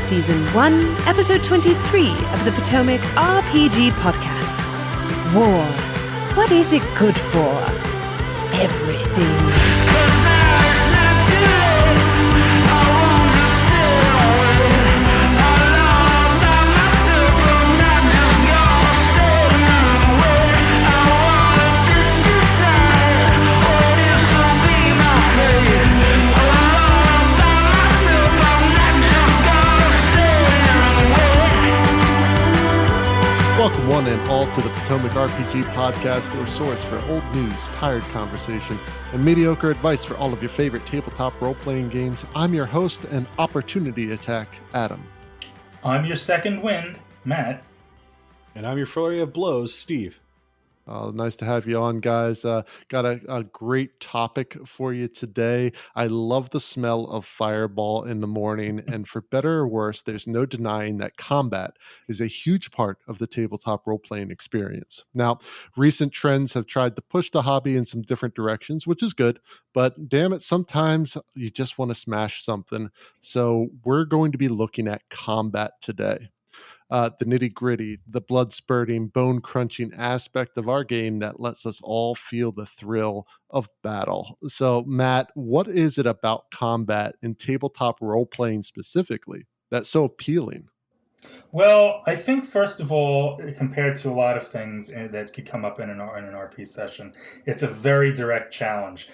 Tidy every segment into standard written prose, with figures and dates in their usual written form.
Season 1, Episode 23 of the Potomac RPG Podcast. War. What is it good for? Everything. Welcome one and all to the Potomac RPG Podcast, your source for old news, tired conversation, and mediocre advice for all of your favorite tabletop role-playing games. I'm your host and Opportunity Attack, Adam. I'm your second wind, Matt. And I'm your flurry of blows, Steve. Nice to have you on, guys. Got a great topic for you today. I love the smell of Fireball in the morning, and for better or worse, there's no denying that combat is a huge part of the tabletop role-playing experience. Now, recent trends have tried to push the hobby in some different directions, which is good, but damn it, sometimes you just want to smash something. So we're going to be looking at combat today. The nitty-gritty, the blood-spurting, bone-crunching aspect of our game that lets us all feel the thrill of battle. So, Matt, what is it about combat in tabletop role-playing specifically that's so appealing? Well, I think, first of all, compared to a lot of things that could come up in an RP session, it's a very direct challenge.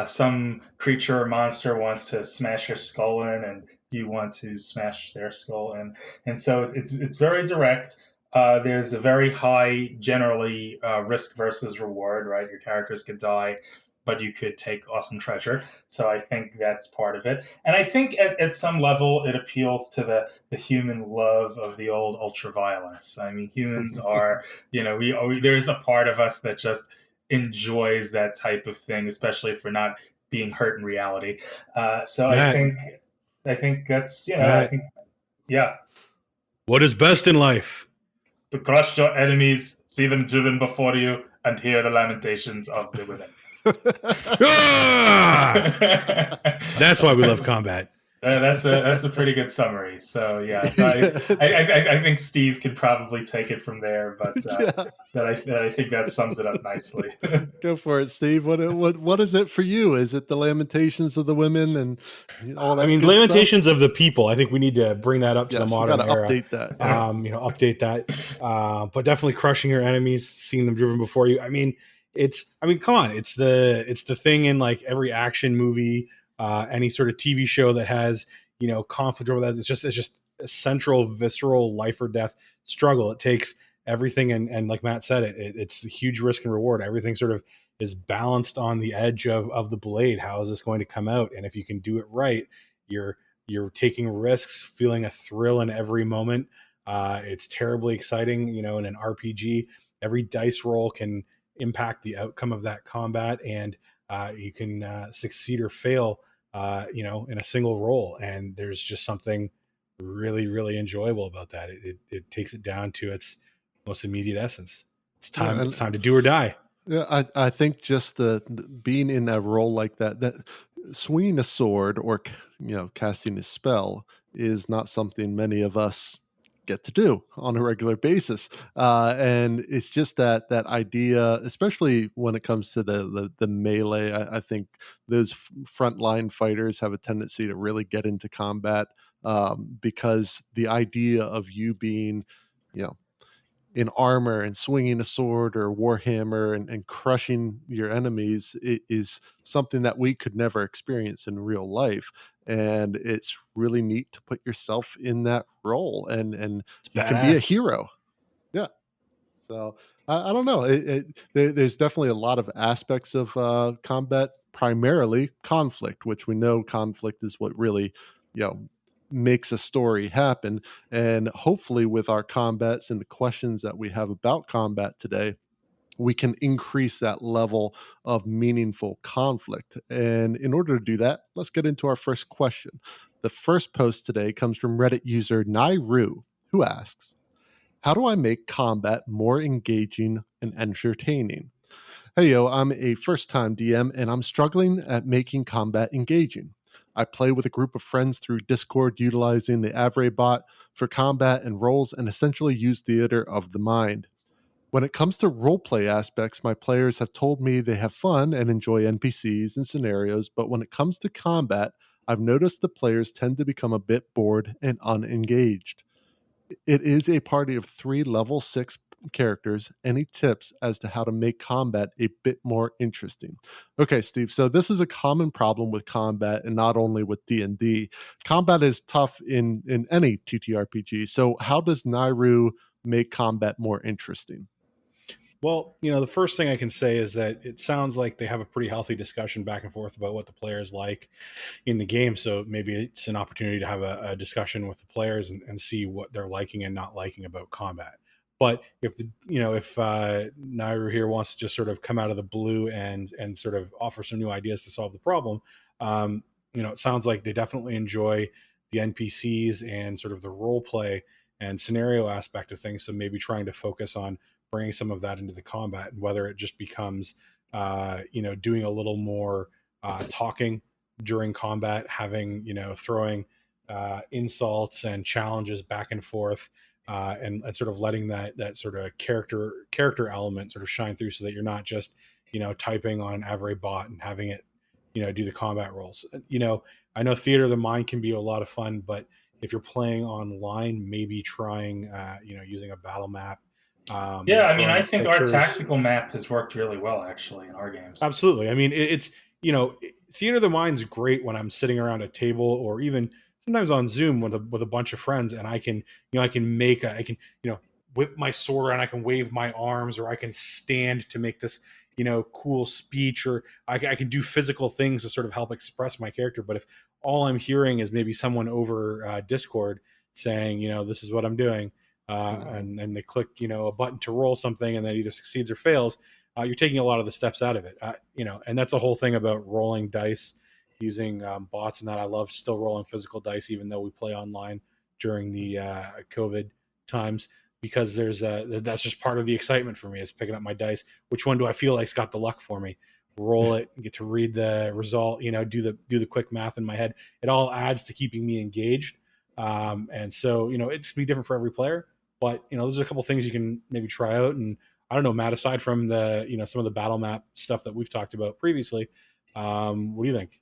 Some creature or monster wants to smash your skull in, and you want to smash their skull in. And so it's very direct. There's a very high, generally, risk versus reward, right? Your characters could die, but you could take awesome treasure. So I think that's part of it. And I think at some level it appeals to the human love of the old ultra-violence. I mean, humans are, there's a part of us that just enjoys that type of thing, especially if we're not being hurt in reality. So Matt, I think that's, yeah. What is best in life? To crush your enemies, see them driven before you, and hear the lamentations of the women. That's why we love combat. That's a pretty good summary. So yeah, I think Steve could probably take it from there, but I think that sums it up nicely. Go for it, Steve. What is it for you? Is it the lamentations of the women and all that? I mean, lamentations stuff? of the people. I think we need to bring that up to the modern era. Update that. Update that. But definitely crushing your enemies, seeing them driven before you. Come on. It's the thing in like every action movie. Any sort of TV show that has, conflict over that. It's just a central, visceral life or death struggle. It takes everything. And like Matt said, it's the huge risk and reward. Everything sort of is balanced on the edge of the blade. How is this going to come out? And if you can do it right, you're taking risks, feeling a thrill in every moment. It's terribly exciting. In an RPG, every dice roll can impact the outcome of that combat, and you can succeed or fail, in a single roll. And there's just something really, really enjoyable about that. It takes it down to its most immediate essence. It's time. It's time to do or die. Yeah, I think just the being in a role like that swinging a sword or casting a spell is not something many of us get to do on a regular basis, and it's just that idea, especially when it comes to the melee. I think those frontline fighters have a tendency to really get into combat because the idea of you being, in armor and swinging a sword or warhammer and crushing your enemies is something that we could never experience in real life. And it's really neat to put yourself in that role and you can be a hero. Yeah. So I don't know. There's definitely a lot of aspects of combat, primarily conflict, which we know conflict is what really, makes a story happen. And hopefully with our combats and the questions that we have about combat today, we can increase that level of meaningful conflict. And in order to do that, let's get into our first question. The first post today comes from Reddit user Nairu, who asks, how do I make combat more engaging and entertaining? Hey, I'm a first-time DM, and I'm struggling at making combat engaging. I play with a group of friends through Discord utilizing the Avre bot for combat and roles, and essentially use theater of the mind. When it comes to roleplay aspects, my players have told me they have fun and enjoy NPCs and scenarios, but when it comes to combat, I've noticed the players tend to become a bit bored and unengaged. It is a party of 3 level 6 characters. Any tips as to how to make combat a bit more interesting? Okay, Steve, so this is a common problem with combat, and not only with D&D. Combat is tough in any TTRPG. So how does Nairu make combat more interesting? Well, the first thing I can say is that it sounds like they have a pretty healthy discussion back and forth about what the players like in the game. So maybe it's an opportunity to have a discussion with the players and see what they're liking and not liking about combat. But if Nairu here wants to just sort of come out of the blue and sort of offer some new ideas to solve the problem, it sounds like they definitely enjoy the NPCs and sort of the role play and scenario aspect of things. So maybe trying to focus on bringing some of that into the combat, and whether it just becomes, doing a little more talking during combat, having, throwing insults and challenges back and forth, and sort of letting that sort of character element sort of shine through, so that you're not just, typing on an Avre bot and having it, do the combat roles. I know theater of the mind can be a lot of fun, but if you're playing online, maybe trying, using a battle map. I think our tactical map has worked really well, actually, in our games. Absolutely. I mean, it's, theater of the mind's great when I'm sitting around a table, or even sometimes on Zoom with a bunch of friends, and I can whip my sword around, I can wave my arms, or I can stand to make this, cool speech, or I can do physical things to sort of help express my character. But if all I'm hearing is maybe someone over Discord saying, this is what I'm doing, and then they click, a button to roll something, and that either succeeds or fails, you're taking a lot of the steps out of it. And that's the whole thing about rolling dice using bots, and that I love still rolling physical dice, even though we play online during the COVID times, because that's just part of the excitement for me, is picking up my dice. Which one do I feel like's got the luck for me? Roll it, get to read the result, do the quick math in my head. It all adds to keeping me engaged. And so, it's be different for every player. But, those are a couple things you can maybe try out. And I don't know, Matt, aside from the, some of the battle map stuff that we've talked about previously, what do you think?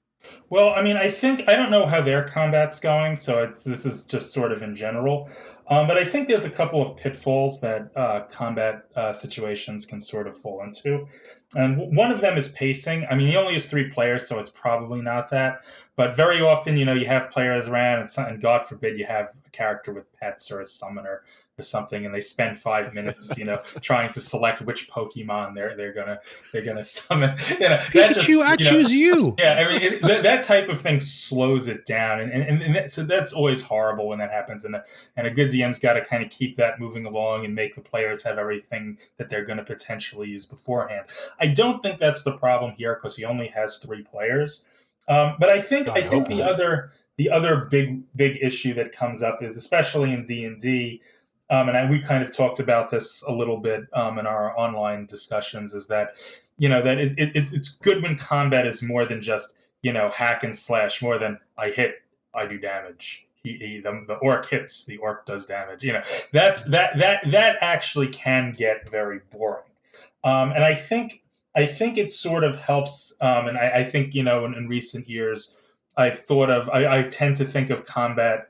Well, I mean, I don't know how their combat's going, so this is just sort of in general. But I think there's a couple of pitfalls that combat situations can sort of fall into. And one of them is pacing. I mean, he only has 3 players, so it's probably not that. But very often, you have players around, and God forbid you have a character with pets or a summoner or something, and they spend 5 minutes, trying to select which Pokemon they're gonna summon. Pikachu, I choose you. Yeah, I mean, that type of thing slows it down, and so that's always horrible when that happens. And a good DM's got to kind of keep that moving along and make the players have everything that they're going to potentially use beforehand. I don't think that's the problem here, because he only has 3 players. But I think the other big issue that comes up is, especially in D&D, and we kind of talked about this a little bit in our online discussions, is that that it's good when combat is more than just hack and slash, more than I hit, I do damage. The orc hits, the orc does damage. That actually can get very boring. And I think it sort of helps. And I think in recent years, I tend to think of combat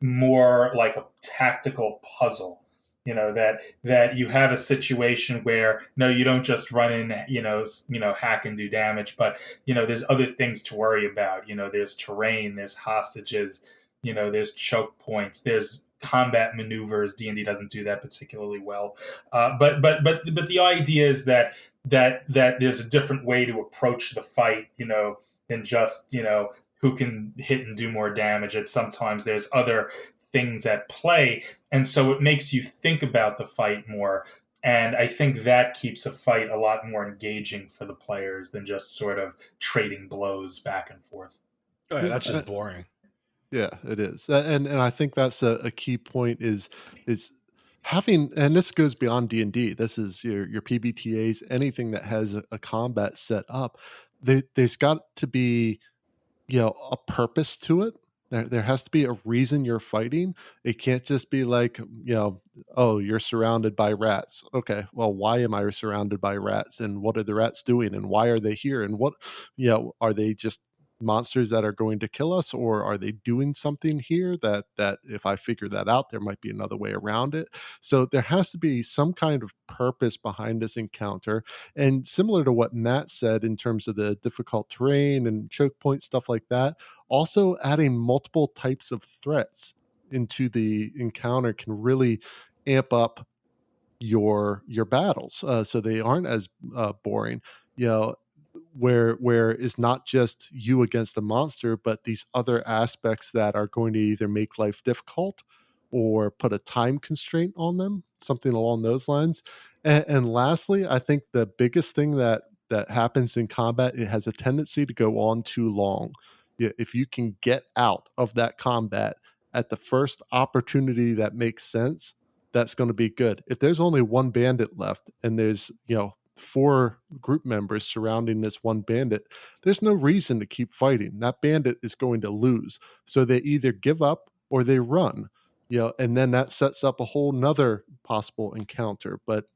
more like a tactical puzzle. That you have a situation where you don't just run in, hack and do damage, but there's other things to worry about. There's terrain, there's hostages, there's choke points, there's combat maneuvers. D&D doesn't do that particularly well, but the idea is that there's a different way to approach the fight, than just who can hit and do more damage. It's sometimes there's other things at play, and so it makes you think about the fight more. And I think that keeps a fight a lot more engaging for the players than just sort of trading blows back and forth. Oh, yeah, that's just boring. Yeah, it is. And I think that's a key point is having, and this goes beyond D&D. This is your PBTAs, anything that has a combat set up. There's got to be, a purpose to it. There has to be a reason you're fighting. It can't just be like, oh, you're surrounded by rats. Okay, well, why am I surrounded by rats? And what are the rats doing? And why are they here? And what, are they just monsters that are going to kill us, or are they doing something here that if I figure that out, there might be another way around it? So there has to be some kind of purpose behind this encounter. And similar to what Matt said in terms of the difficult terrain and choke points, stuff like that, also adding multiple types of threats into the encounter can really amp up your battles, so they aren't as boring. You know, where it's not just you against the monster, but these other aspects that are going to either make life difficult or put a time constraint on them, something along those lines. And lastly, I think the biggest thing that happens in combat, it has a tendency to go on too long. If you can get out of that combat at the first opportunity that makes sense, that's going to be good. If there's only one bandit left and there's, 4 group members surrounding this one bandit, there's no reason to keep fighting. That bandit is going to lose. So they either give up or they run, and then that sets up a whole nother possible encounter. But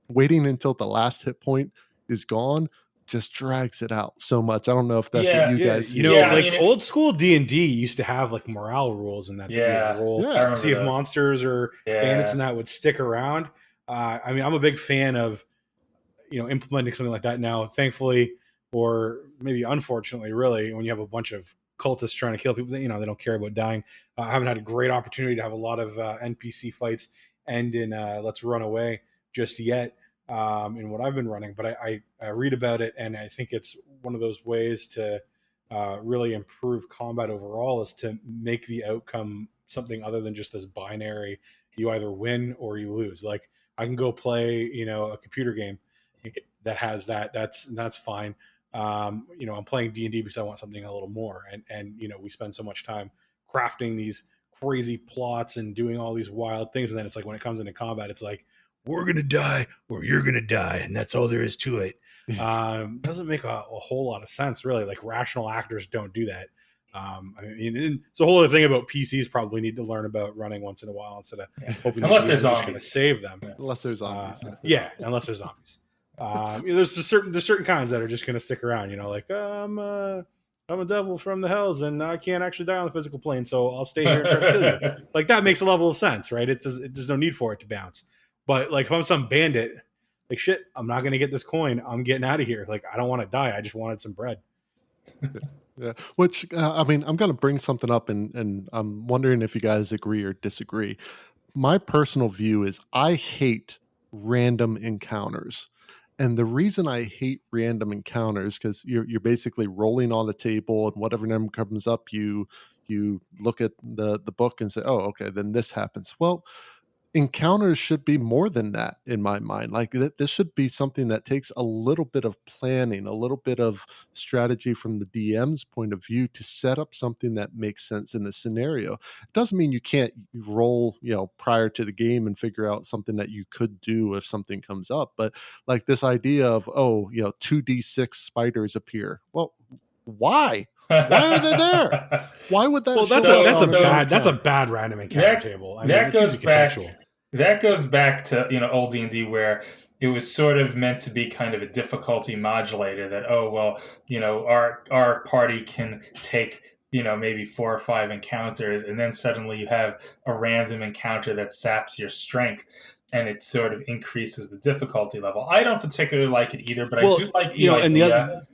waiting until the last hit point is gone just drags it out so much. I don't know if that's what you guys see. Old school D&D used to have like morale rules in that. Yeah. Roll, see if monsters or bandits and that would stick around. I'm a big fan of, implementing something like that now, thankfully, or maybe unfortunately, really, when you have a bunch of cultists trying to kill people, they don't care about dying. I haven't had a great opportunity to have a lot of NPC fights end in let's run away just yet. In what I've been running, but I read about it, and I think it's one of those ways to really improve combat overall is to make the outcome something other than just this binary. You either win or you lose. Like I can go play, a computer game that has that. That's fine. I'm playing D&D because I want something a little more, and we spend so much time crafting these crazy plots and doing all these wild things, and then it's like when it comes into combat, it's like, we're going to die or you're going to die. And that's all there is to it. Doesn't make a whole lot of sense, really. Like rational actors don't do that. It's a whole other thing about PCs probably need to learn about running once in a while instead of hoping that they're just going to save them. Unless there's zombies. Unless there's zombies. There's certain kinds that are just going to stick around, I'm a devil from the hells and I can't actually die on the physical plane. So I'll stay here and try to kill you. Like that makes a level of sense, right? There's no need for it to bounce. But like if I'm some bandit, like shit, I'm not gonna get this coin. I'm getting out of here. Like I don't want to die. I just wanted some bread. Yeah. Which I'm gonna bring something up, and I'm wondering if you guys agree or disagree. My personal view is I hate random encounters. And the reason I hate random encounters, because you're basically rolling on the table, and whatever number comes up, you look at the book and say, oh, okay, then this happens. Well, encounters should be more than that in my mind. Like this should be something that takes a little bit of planning, a little bit of strategy from the DM's point of view to set up something that makes sense in a scenario. It doesn't mean you can't roll, prior to the game and figure out something that you could do if something comes up. But like this idea of, 2d6 spiders appear. Well, why? Why are they there? Why would that? Well, that's a bad random encounter table. That goes back to old D&D where it was sort of meant to be kind of a difficulty modulator. That our party can take maybe 4 or 5 encounters, and then suddenly you have a random encounter that saps your strength. And it sort of increases the difficulty level. I don't particularly like it either, but I do like the idea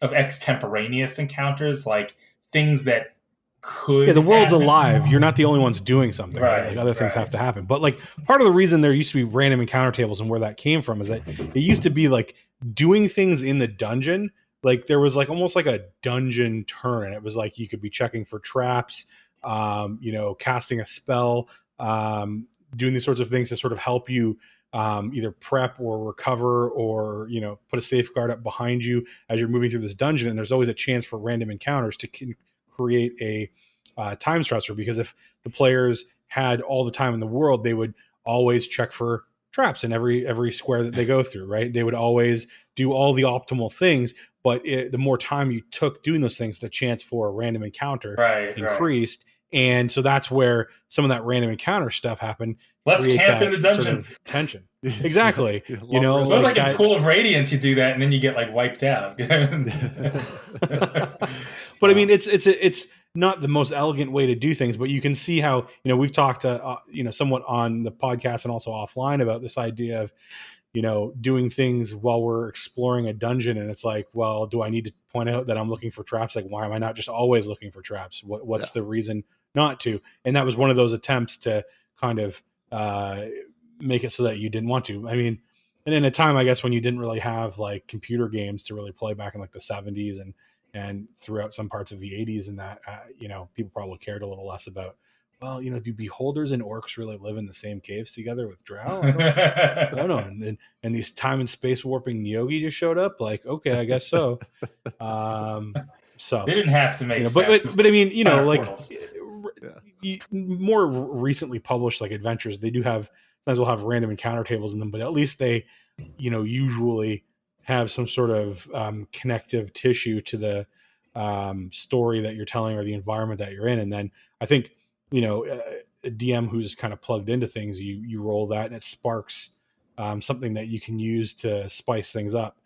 of extemporaneous encounters, like things that could the world's alive. You're not the only ones doing something, right? Like other things have to happen. But like part of the reason there used to be random encounter tables and where that came from is that it used to be like doing things in the dungeon. Like there was like almost like a dungeon turn, and it was like you could be checking for traps, casting a spell, doing these sorts of things to sort of help you either prep or recover or put a safeguard up behind you as you're moving through this dungeon. And there's always a chance for random encounters to create a time stressor, because if the players had all the time in the world, they would always check for traps in every square that they go through, right? They would always do all the optimal things, but the more time you took doing those things, the chance for a random encounter increased. And so that's where some of that random encounter stuff happened. Let's camp in the dungeon. Sort of tension. Exactly. You know, like in Pool of Radiance, you do that and then you get like wiped out. But I mean, it's not the most elegant way to do things, but you can see how, you know, we've talked somewhat on the podcast and also offline about this idea of, you know, doing things while we're exploring a dungeon. And it's like, well, do I need to point out that I'm looking for traps? Like, why am I not just always looking for traps? What's the reason not to? And that was one of those attempts to kind of make it so that you didn't want to. I mean, and in a time, I guess, when you didn't really have like computer games to really play back in like the 70s and throughout some parts of the 80s, and that, you know, people probably cared a little less about, well, you know, do beholders and orcs really live in the same caves together with drow? I don't know. And these time and space warping Neogi just showed up. Like, okay, I guess so. So they didn't have to make, you know, but I mean, you know, like more recently published like adventures, they do have, sometimes will have random encounter tables in them, but at least they, you know, usually have some sort of connective tissue to the story that you're telling or the environment that you're in. And then I think, you know, a DM who's kind of plugged into things, you roll that and it sparks something that you can use to spice things up.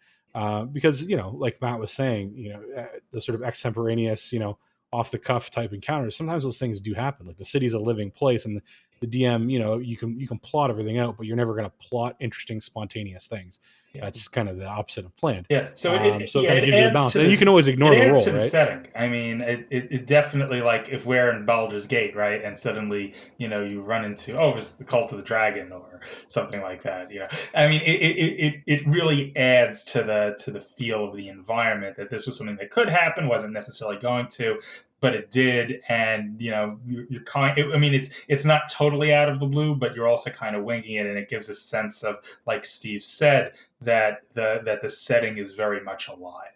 Because, you know, like Matt was saying, you know, the sort of extemporaneous, you know, off the cuff type encounters, sometimes those things do happen. Like the city's a living place, and the DM, you know, you can plot everything out, but you're never going to plot interesting, spontaneous things. That's kind of the opposite of planned. Yeah. So it kind of gives you a balance, and you can always ignore the role, right? Setting. I mean, it definitely, like if we're in Baldur's Gate, right, and suddenly, you know, you run into, oh, it's the Cult of the Dragon or something like that. You know, I mean, it really adds to the feel of the environment that this was something that could happen, wasn't necessarily going to, but it did. And, you know, you're I mean, it's not totally out of the blue, but you're also kind of winging it, and it gives a sense of, like Steve said, that the setting is very much alive.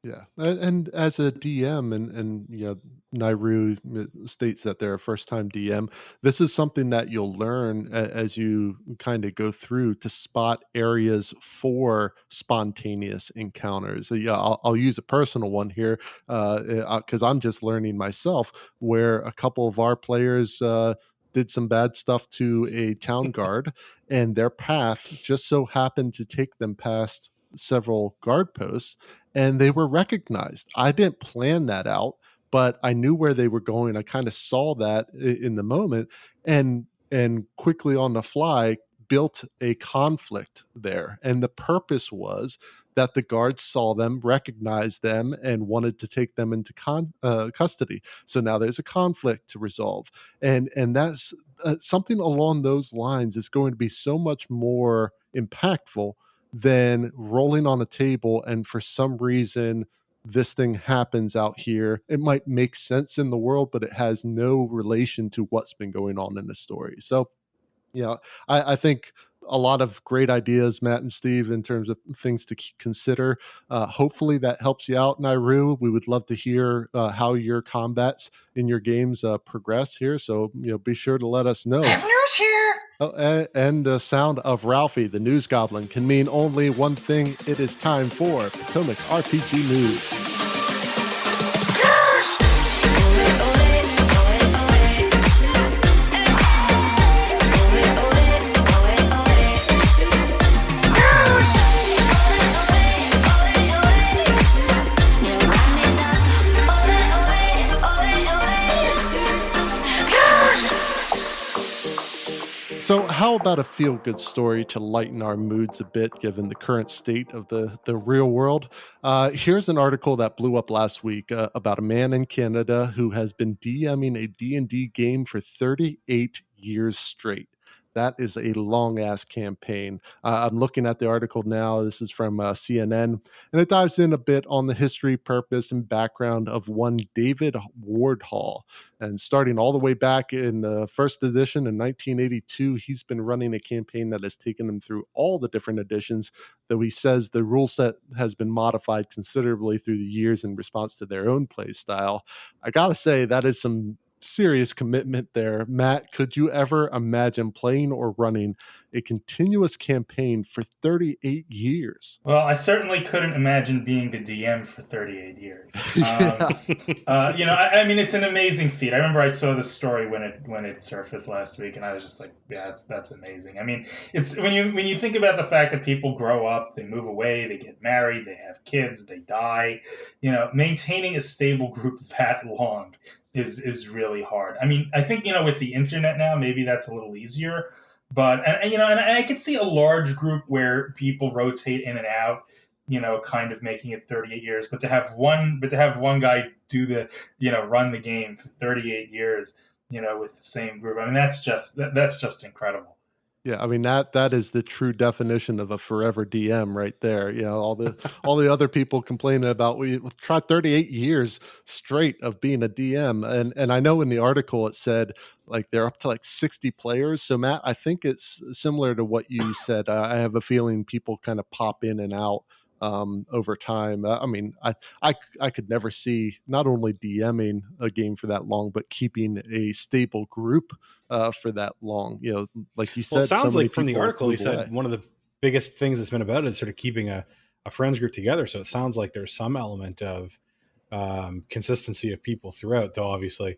Yeah, and as a DM, and you know, Nairu states that they're a first-time DM. This is something that you'll learn as you kind of go through to spot areas for spontaneous encounters. So yeah, I'll use a personal one here because I'm just learning myself, where a couple of our players did some bad stuff to a town guard, and their path just so happened to take them past several guard posts, and they were recognized. I didn't plan that out, but I knew where they were going. I kind of saw that in the moment, and quickly on the fly built a conflict there. And the purpose was that the guards saw them, recognized them, and wanted to take them into custody. So now there's a conflict to resolve. And that's something along those lines is going to be so much more impactful than rolling on a table and for some reason this thing happens out here. It might make sense in the world, but it has no relation to what's been going on in the story. So, yeah, I think a lot of great ideas, Matt and Steve, in terms of things to consider. Hopefully that helps you out, Nairu. We would love to hear how your combats in your games progress here. So, you know, be sure to let us know. I have news here. Oh, and the sound of Ralphie, the news goblin, can mean only one thing. It is time for Potomac RPG News. So how about a feel-good story to lighten our moods a bit, given the current state of the real world? Here's an article that blew up last week about a man in Canada who has been DMing a D&D game for 38 years straight. That is a long-ass campaign. I'm looking at the article now. This is from CNN, and it dives in a bit on the history, purpose, and background of one David Wardhall. And starting all the way back in the first edition in 1982, he's been running a campaign that has taken him through all the different editions, though he says the rule set has been modified considerably through the years in response to their own play style. I gotta say, that is some serious commitment there. Matt, could you ever imagine playing or running a continuous campaign for 38 years? Well, I certainly couldn't imagine being a DM for 38 years. Yeah. I mean, it's an amazing feat. I remember I saw the story when it surfaced last week, and I was just like, yeah, that's amazing. I mean, it's when you think about the fact that people grow up, they move away, they get married, they have kids, they die. Maintaining a stable group that long is really hard. I mean, I think with the internet now, maybe that's a little easier. But and I could see a large group where people rotate in and out, kind of making it 38 years. But to have one guy do run the game for 38 years, with the same group. I mean, that's just incredible. Yeah, I mean that is the true definition of a forever DM right there. All the other people complaining about we tried 38 years straight of being a DM, and I know in the article it said like they're up to like 60 players. So Matt, I think it's similar to what you said. I have a feeling people kind of pop in and out over time. I mean, I could never see not only DMing a game for that long, but keeping a stable group for that long. Like you said, it sounds so like from the people article, he move away. said one of the biggest things that's been about it is sort of keeping a friends group together. So it sounds like there's some element of consistency of people throughout, though obviously,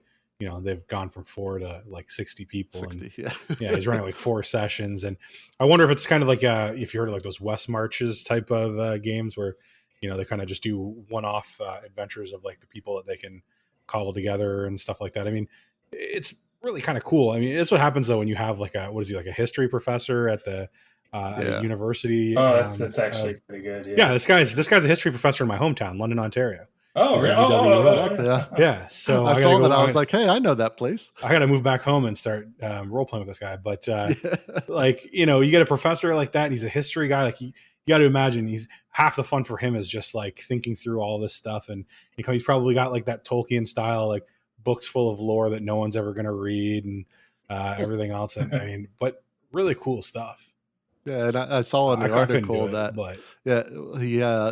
they've gone from 4 to like 60 people. 60, and, yeah. he's running like 4 sessions. And I wonder if it's kind of like, if you heard of like those West Marches type of games where, they kind of just do one-off adventures of like the people that they can cobble together and stuff like that. I mean, it's really kind of cool. I mean, it's what happens though when you have like like a history professor at the at a university. Oh, that's actually pretty good. Yeah, this guy's a history professor in my hometown, London, Ontario. Oh, really? Exactly. Yeah. So I saw that. I was like, hey, I know that place. I got to move back home and start role playing with this guy. But like, you get a professor like that, and he's a history guy. Like, you got to imagine he's half the fun for him is just like thinking through all this stuff. And he's probably got like that Tolkien style, like books full of lore that no one's ever going to read and everything else. And I mean, but really cool stuff. Yeah, and I saw in the article that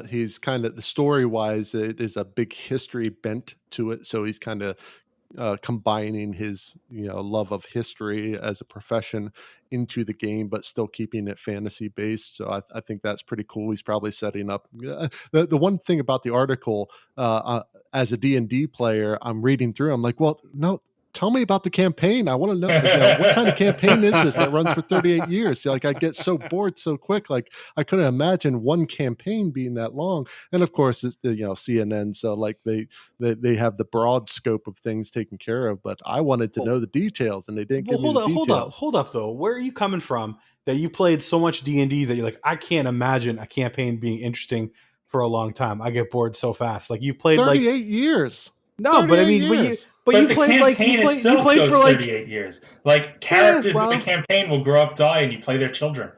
he's kind of, the story wise, there's a big history bent to it. So he's kind of combining his love of history as a profession into the game, but still keeping it fantasy based. So I think that's pretty cool. He's probably setting up the one thing about the article as a D&D player, I'm reading through. I'm like, well, no. Tell me about the campaign. I want to know, what kind of campaign is this that runs for 38 years? Like, I get so bored so quick. Like, I couldn't imagine one campaign being that long. And of course, it's CNN, so like they have the broad scope of things taken care of. But I wanted to know the details, and they didn't give me the details. Hold up, though. Where are you coming from that you played so much D&D that you're like, I can't imagine a campaign being interesting for a long time. I get bored so fast. Like, you played 38 years. No, but I mean, years. But you the played campaign you itself played goes for like 38 years. Like, characters in the campaign will grow up, die, and you play their children.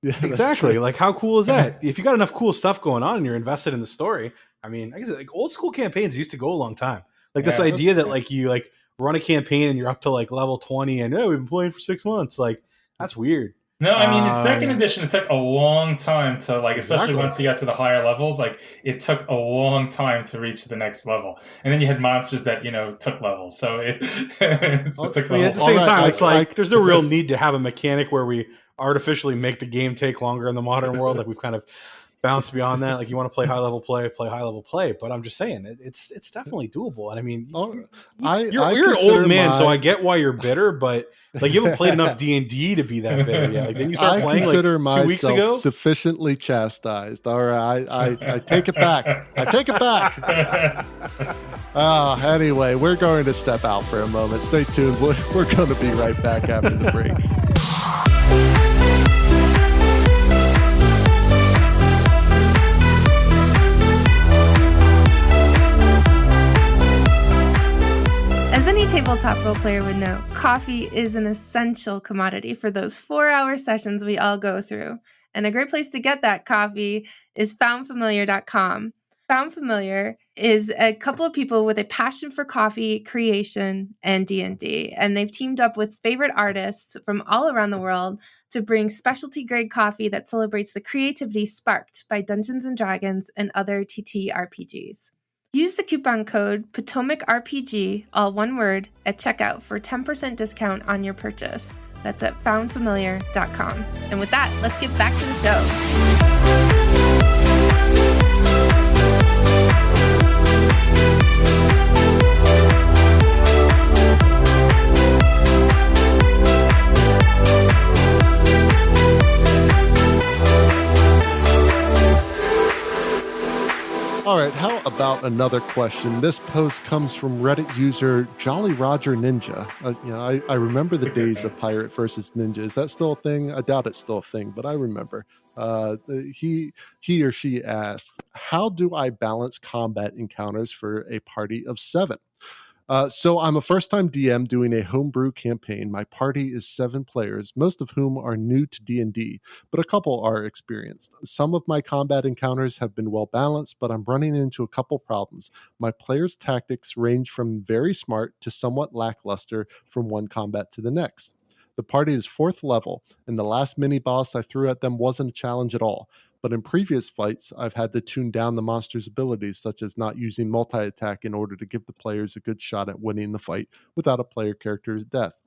Yeah, exactly. Like, how cool is that? If you got enough cool stuff going on and you're invested in the story, I mean, I guess like old school campaigns used to go a long time. Like this idea that like you like run a campaign and you're up to like level 20 and we've been playing for 6 months. Like, that's weird. No, I mean, in second edition, it took a long time to, like, especially once you got to the higher levels, like, it took a long time to reach the next level. And then you had monsters that, took levels. So it took I mean, at the same time, it's like, there's no real need to have a mechanic where we artificially make the game take longer in the modern world. Like, we've kind of bounced beyond that. Like, you want to play high level play high level play. But I'm just saying, it's definitely doable. And I mean, you're an old man, so I get why you're bitter. But like, you haven't played enough D&D to be be that bitter yet. Like, then you start playing like 2 weeks ago. Sufficiently chastised. All right, I take it back. I take it back. Anyway, we're going to step out for a moment. Stay tuned. We're going to be right back after the break. As any tabletop role player would know, coffee is an essential commodity for those 4-hour sessions we all go through. And a great place to get that coffee is foundfamiliar.com. Found Familiar is a couple of people with a passion for coffee creation and D&D, and they've teamed up with favorite artists from all around the world to bring specialty grade coffee that celebrates the creativity sparked by Dungeons & Dragons and other TTRPGs. Use the coupon code Potomac RPG, all one word, at checkout for 10% discount on your purchase. That's at foundfamiliar.com. And with that, let's get back to the show. All right, how about another question? This post comes from Reddit user Jolly Roger Ninja. I remember the days of Pirate versus Ninja. Is that still a thing? I doubt it's still a thing, but I remember. He or she asks, how do I balance combat encounters for a party of 7? So I'm a first-time DM doing a homebrew campaign. My party is 7 players, most of whom are new to D&D, but a couple are experienced. Some of my combat encounters have been well-balanced, but I'm running into a couple problems. My players' tactics range from very smart to somewhat lackluster from one combat to the next. The party is 4th level, and the last mini-boss I threw at them wasn't a challenge at all. But in previous fights, I've had to tune down the monster's abilities, such as not using multi-attack in order to give the players a good shot at winning the fight without a player character's death.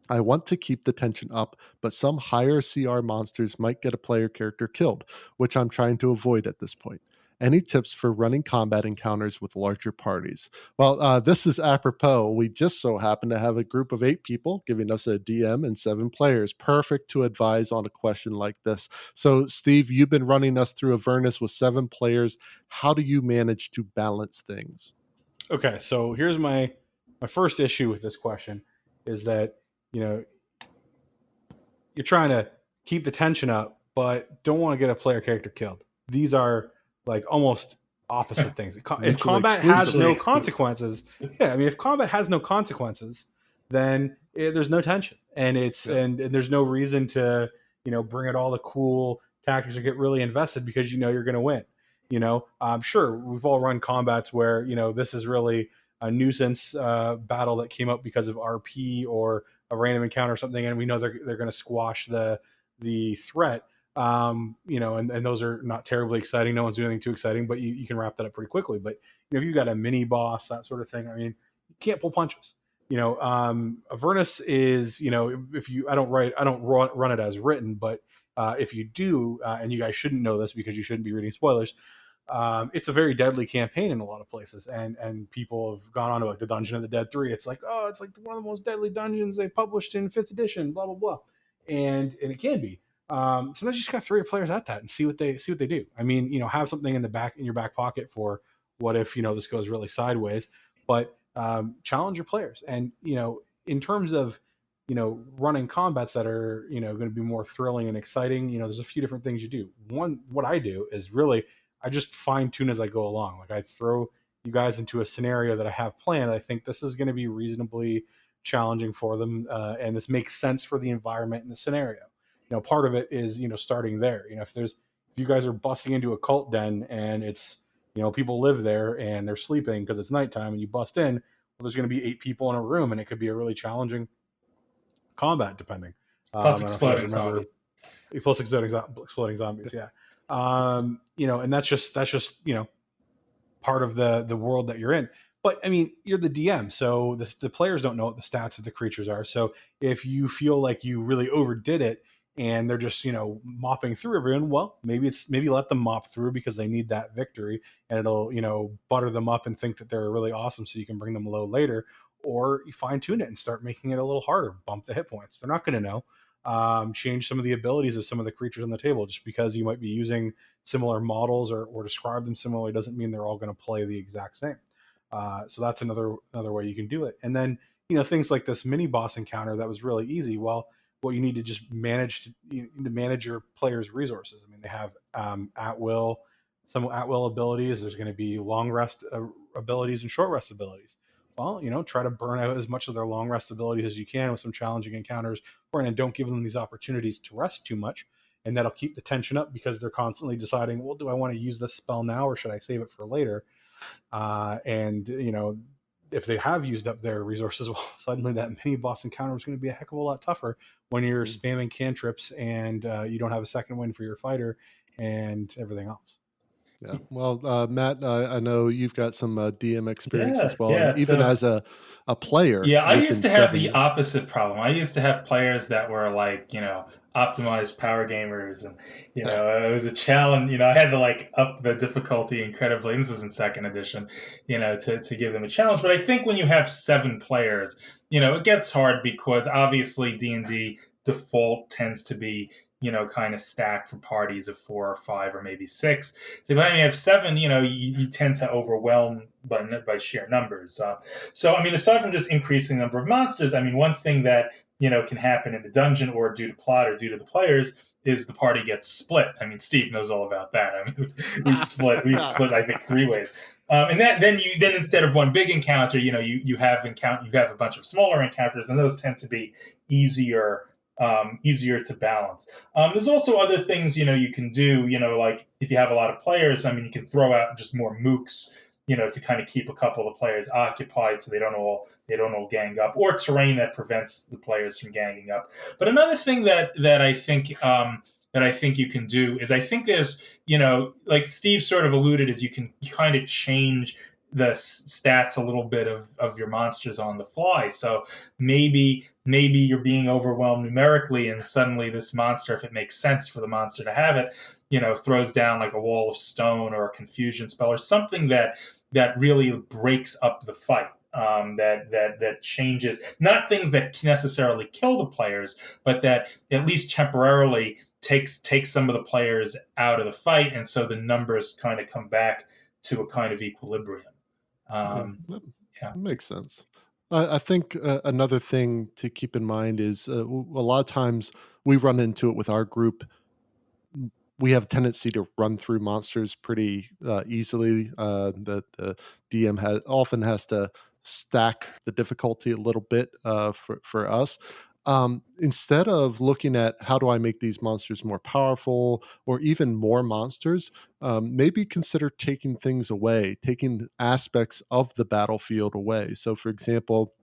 I want to keep the tension up, but some higher CR monsters might get a player character killed, which I'm trying to avoid at this point. Any tips for running combat encounters with larger parties? Well, this is apropos. We just so happen to have a group of 8 people giving us a DM and 7 players. Perfect to advise on a question like this. So, Steve, you've been running us through Avernus with 7 players. How do you manage to balance things? Okay, so here's my first issue with this question is that, you're trying to keep the tension up, but don't want to get a player character killed. These are like almost opposite things. If combat has no consequences, if combat has no consequences, then there's no tension, and and there's no reason to bring out all the cool tactics or get really invested because you're going to win. I'm sure we've all run combats where this is really a nuisance battle that came up because of RP or a random encounter or something, and we know they're going to squash the threat. And those are not terribly exciting. No one's doing anything too exciting, but you can wrap that up pretty quickly. But if you've got a mini boss, that sort of thing, you can't pull punches. Avernus is, I don't run it as written, but if you do, and you guys shouldn't know this because you shouldn't be reading spoilers, it's a very deadly campaign in a lot of places, and people have gone on to like the Dungeon of the Dead 3. It's like, it's like one of the most deadly dungeons they published in 5th edition, blah blah blah, and it can be. Sometimes you just got to throw your players at that and see what they do. Have something in your back pocket for what if this goes really sideways. But challenge your players, and in terms of running combats that are going to be more thrilling and exciting. There's a few different things you do. One, what I do is really I just fine tune as I go along. Like I throw you guys into a scenario that I have planned. I think this is going to be reasonably challenging for them, and this makes sense for the environment and the scenario. Part of it is starting there. If you guys are busting into a cult den and it's people live there and they're sleeping because it's nighttime, and you bust in, well, there's going to be 8 people in a room, and it could be a really challenging combat depending. Plus exploding zombies. Plus exploding zombies, yeah. And that's just part of the world that you're in. But you're the DM, so the players don't know what the stats of the creatures are. So if you feel like you really overdid it and they're just mopping through everyone, well, maybe let them mop through because they need that victory, and it'll butter them up and think that they're really awesome, so you can bring them low later. Or you fine tune it and start making it a little harder, bump the hit points. They're not going to know. Change some of the abilities of some of the creatures on the table. Just because you might be using similar models or describe them similarly doesn't mean they're all going to play the exact same. So that's another way you can do it. And then things like this mini boss encounter that was really easy. Well, what you need to just manage your players' resources. They have some at will abilities. There's going to be long rest abilities and short rest abilities. Well, try to burn out as much of their long rest abilities as you can with some challenging encounters, and don't give them these opportunities to rest too much, and that'll keep the tension up because they're constantly deciding, well, do I want to use this spell now or should I save it for later? If they have used up their resources, well, suddenly that mini boss encounter is going to be a heck of a lot tougher when you're spamming cantrips and you don't have a second wind for your fighter and everything else. Yeah. Well, Matt, I know you've got some DM experience Yeah, as well, and yeah. even So as a player yeah, I used within to have Seven the years. opposite problem. I used to have players that were like, optimized power gamers, and it was a challenge. I had to like up the difficulty incredibly. And this is in second edition, to give them a challenge. But I think when you have 7 players, it gets hard because obviously D&D default tends to be, kind of stacked for parties of 4 or 5 or maybe 6. So when you have 7, you tend to overwhelm by sheer numbers. So, I mean, aside from just increasing the number of monsters, I mean, one thing that, can happen in the dungeon or due to plot or due to the players is the party gets split. I mean, Steve knows all about that. I mean, we split, I think, 3 ways. And then instead of one big encounter, you have a bunch of smaller encounters, and those tend to be easier to balance. There's also other things, you can do, like if you have a lot of players, I mean, you can throw out just more mooks, to kind of keep a couple of the players occupied so they don't all gang up, or terrain that prevents the players from ganging up. But another thing that I think you can do is I think there's, like Steve sort of alluded, is you can kind of change the stats a little bit of your monsters on the fly. So maybe you're being overwhelmed numerically, and suddenly this monster, if it makes sense for the monster to have it, throws down like a wall of stone or a confusion spell or something that really breaks up the fight. That changes, not things that necessarily kill the players, but that at least temporarily takes some of the players out of the fight, and so the numbers kind of come back to a kind of equilibrium. That makes sense. I think another thing to keep in mind is a lot of times we run into it with our group. We have a tendency to run through monsters pretty easily. The DM often has to stack the difficulty a little bit for us. Instead of looking at how do I make these monsters more powerful or even more monsters, maybe consider taking things away, taking aspects of the battlefield away. So, for example,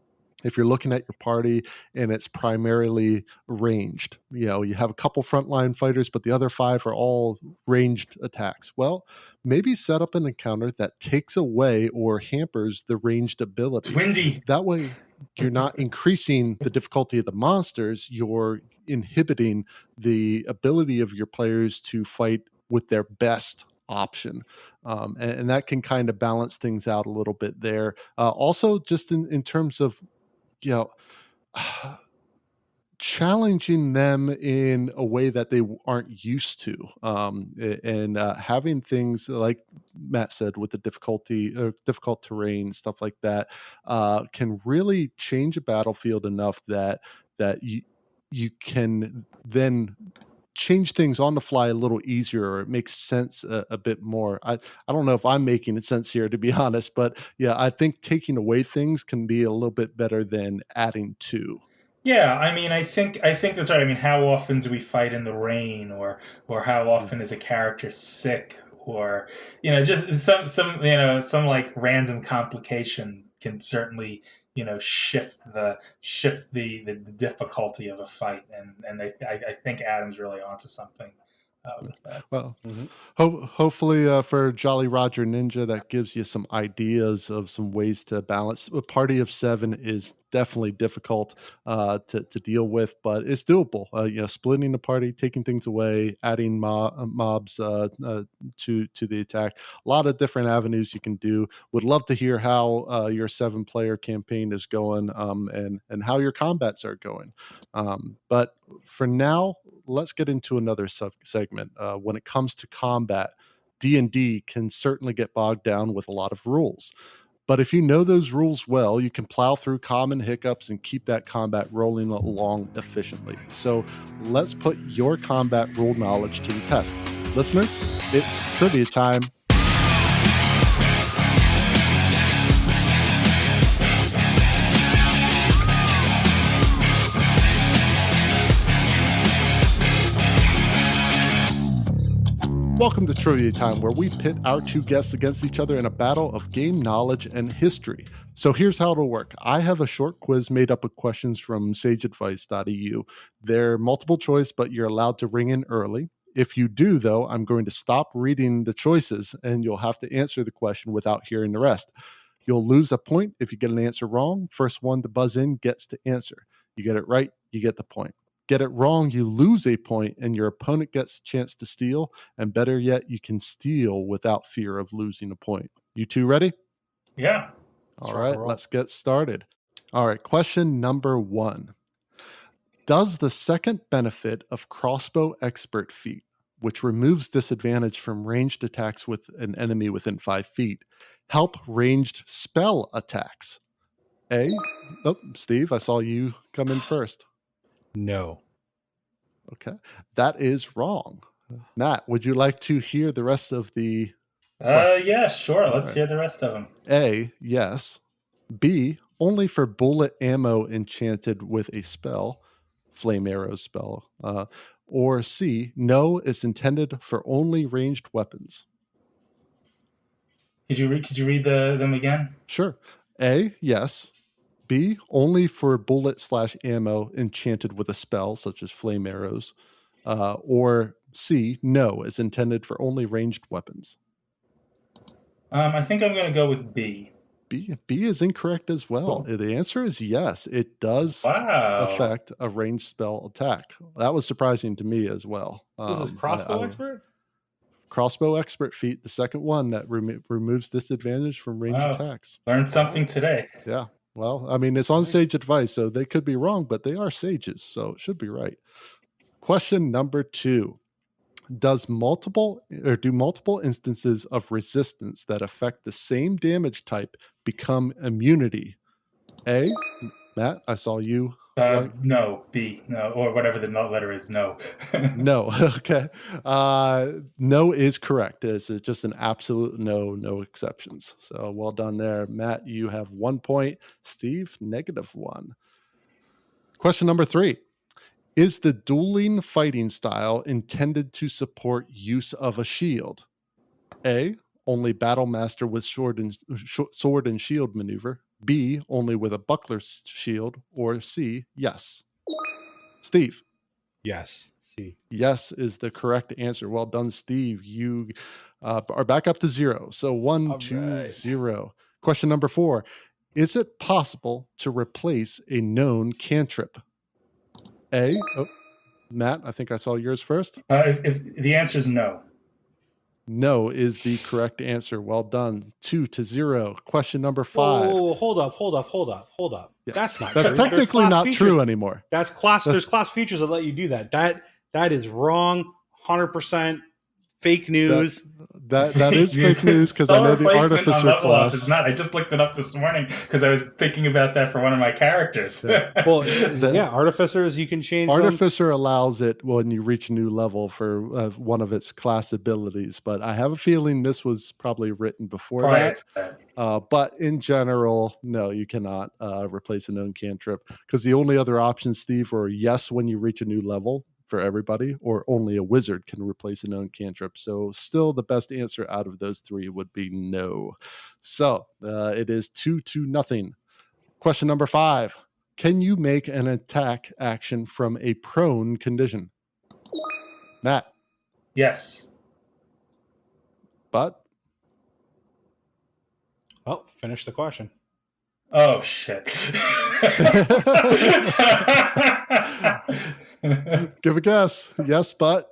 if you're looking at your party and it's primarily ranged, you have a couple frontline fighters, but the other 5 are all ranged attacks. Well, maybe set up an encounter that takes away or hampers the ranged ability. Windy. That way, you're not increasing the difficulty of the monsters, you're inhibiting the ability of your players to fight with their best option. And that can kind of balance things out a little bit there. Also, just in terms of, challenging them in a way that they aren't used to, and having things like Matt said with the difficult terrain, stuff like that, can really change a battlefield enough that you can then change things on the fly a little easier, or it makes sense a bit more. I don't know if I'm making it sense here, to be honest, but yeah, I think taking away things can be a little bit better than adding to. Yeah, I mean, I think that's right. I mean, how often do we fight in the rain, or how often is a character sick, or just some like random complication can certainly shift the difficulty of a fight, and I think Adam's really onto something with that. Well, hopefully for Jolly Roger Ninja, that gives you some ideas of some ways to balance. A party of 7 is definitely difficult to deal with, but it's doable. Splitting the party, taking things away, adding mobs to the attack. A lot of different avenues you can do. Would love to hear how your 7-player campaign is going, and how your combats are going. But for now, let's get into another segment. When it comes to combat, D&D can certainly get bogged down with a lot of rules. But if you know those rules well, you can plow through common hiccups and keep that combat rolling along efficiently. So let's put your combat rule knowledge to the test. Listeners, it's trivia time. Welcome to Trivia Time, where we pit our 2 guests against each other in a battle of game knowledge and history. So here's how it'll work. I have a short quiz made up of questions from sageadvice.eu. They're multiple choice, but you're allowed to ring in early. If you do, though, I'm going to stop reading the choices and you'll have to answer the question without hearing the rest. You'll lose a point if you get an answer wrong. First one to buzz in gets to answer. You get it right, you get the point. Get it wrong, you lose a point and your opponent gets a chance to steal. And better yet, you can steal without fear of losing a point. You two ready? Yeah. All right, let's get started. All right, question number 1. Does the second benefit of crossbow expert feat, which removes disadvantage from ranged attacks with an enemy within 5 feet, help ranged spell attacks? Steve, I saw you come in first. No. Okay, that is wrong. Matt, would you like to hear the rest of the Yeah, sure. Let's hear the rest of them. A, yes. B, only for bullet ammo enchanted with a spell, flame arrow spell. Or C, no, it's intended for only ranged weapons. Could you read them again? Sure. A, yes. B, only for bullet/ammo enchanted with a spell, such as flame arrows. Or C, no, it's intended for only ranged weapons. I think I'm going to go with B. B is incorrect as well. Cool. The answer is yes. It does affect a ranged spell attack. That was surprising to me as well. This is crossbow expert? Crossbow expert feat, the second one that removes disadvantage from ranged attacks. Learned something today. Yeah. Well, I mean, it's on sage advice, so they could be wrong, but they are sages, so it should be right. Question number 2. Do multiple instances of resistance that affect the same damage type become immunity? A, Matt, I saw you. No, B, no, or whatever the letter is, no. No, okay. No is correct. It's just an absolute no exceptions. So well done there. Matt, you have 1 point. Steve, -1. Question number 3. Is the dueling fighting style intended to support use of a shield? A, only battle master with sword and shield maneuver. B, only with a buckler shield. Or C, yes. Steve. Yes. C. Yes is the correct answer. Well done, Steve. You are back up to 0. So 1-2-0. Question number 4. Is it possible to replace a known cantrip? A, Matt, I think I saw yours first. If the answer is no. No is the correct answer. Well done. 2-0. Question number 5. Oh, hold up. Yeah. That's not true. That's technically not true anymore. There's class features that let you do that. That is wrong. 100% fake news. That is fake news because I know the artificer class is not. I just looked it up this morning because I was thinking about that for one of my characters. Yeah. Well, artificers you can change. Artificer allows it when you reach a new level for one of its class abilities, but I have a feeling this was probably written before that. But in general, no, you cannot replace a known cantrip because the only other options, Steve, are yes when you reach a new level for everybody, or only a wizard can replace a known cantrip. So still the best answer out of those 3 would be no. So it is 2-0. Question number 5. Can you make an attack action from a prone condition? Matt. Yes. But? Oh, finish the question. Oh, shit. Give a guess. Yes, but